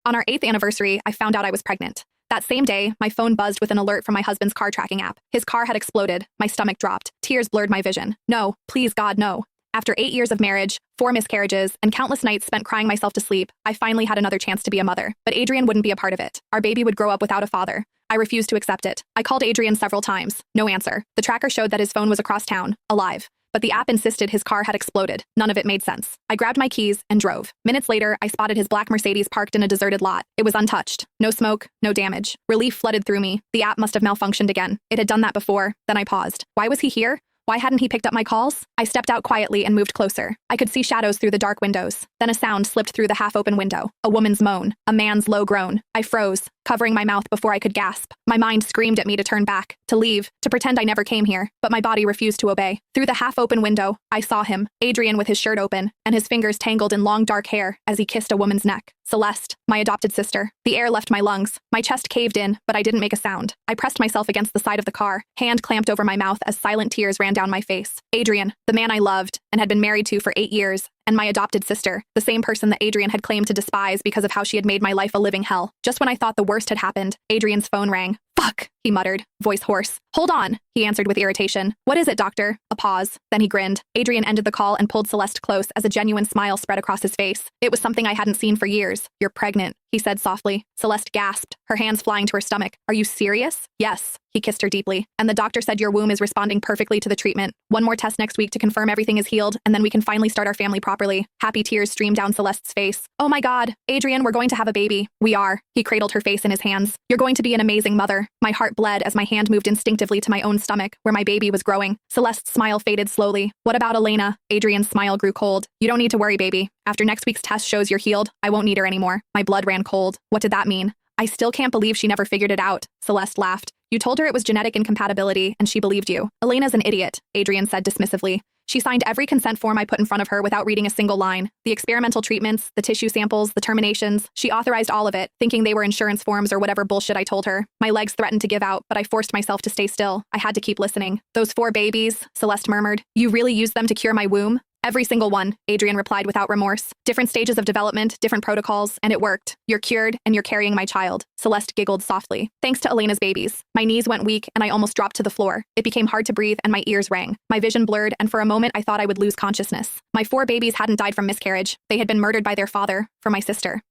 On our 8th anniversary, I found out I was pregnant. That same day, my phone buzzed with an alert from my husband's car tracking app. His car had exploded. My stomach dropped. Tears blurred my vision. No, please God, no. After 8 years of marriage, 4 miscarriages, and countless nights spent crying myself to sleep, I finally had another chance to be a mother. But Adrian wouldn't be a part of it. Our baby would grow up without a father. I refused to accept it. I called Adrian several times. No answer. The tracker showed that his phone was across town, alive. But the app insisted his car had exploded. None of it made sense. I grabbed my keys and drove. Minutes later, I spotted his black Mercedes parked in a deserted lot. It was untouched. No smoke, no damage. Relief flooded through me. The app must have malfunctioned again. It had done that before. Then I paused. Why was he here? Why hadn't he picked up my calls? I stepped out quietly and moved closer. I could see shadows through the dark windows. Then a sound slipped through the half-open window. A woman's moan. A man's low groan. I froze, covering my mouth before I could gasp. My mind screamed at me to turn back, to leave, to pretend I never came here, but my body refused to obey. Through the half-open window, I saw him, Adrian with his shirt open, and his fingers tangled in long dark hair as he kissed a woman's neck. Celeste, my adopted sister. The air left my lungs. My chest caved in, but I didn't make a sound. I pressed myself against the side of the car, hand clamped over my mouth as silent tears ran down my face. Adrian, the man I loved and had been married to for 8 years, and my adopted sister, the same person that Adrian had claimed to despise because of how she had made my life a living hell. Just when I thought the worst had happened, Adrian's phone rang. Fuck, he muttered, voice hoarse. Hold on, he answered with irritation. What is it, doctor? A pause. Then he grinned. Adrian ended the call and pulled Celeste close as a genuine smile spread across his face. It was something I hadn't seen for years. You're pregnant, he said softly. Celeste gasped, her hands flying to her stomach. Are you serious? Yes. He kissed her deeply. And the doctor said your womb is responding perfectly to the treatment. One more test next week to confirm everything is healed, and then we can finally start our family properly. Happy tears streamed down Celeste's face. Oh my God, Adrian, we're going to have a baby. We are. He cradled her face in his hands. You're going to be an amazing mother. My heart bled as my hand moved instinctively to my own stomach, where my baby was growing. Celeste's smile faded slowly. What about Elena? Adrian's smile grew cold. You don't need to worry, baby. After next week's test shows you're healed, I won't need her anymore. My blood ran cold. What did that mean? I still can't believe she never figured it out. Celeste laughed. You told her it was genetic incompatibility, and she believed you. Elena's an idiot, Adrian said dismissively. She signed every consent form I put in front of her without reading a single line. The experimental treatments, the tissue samples, the terminations. She authorized all of it, thinking they were insurance forms or whatever bullshit I told her. My legs threatened to give out, but I forced myself to stay still. I had to keep listening. Those 4 babies, Celeste murmured. You really used them to cure my womb? Every single one, Adrian replied without remorse. Different stages of development, different protocols, and it worked. You're cured, and you're carrying my child. Celeste giggled softly. Thanks to Elena's babies. My knees went weak, and I almost dropped to the floor. It became hard to breathe, and my ears rang. My vision blurred, and for a moment I thought I would lose consciousness. My 4 babies hadn't died from miscarriage. They had been murdered by their father, for my sister.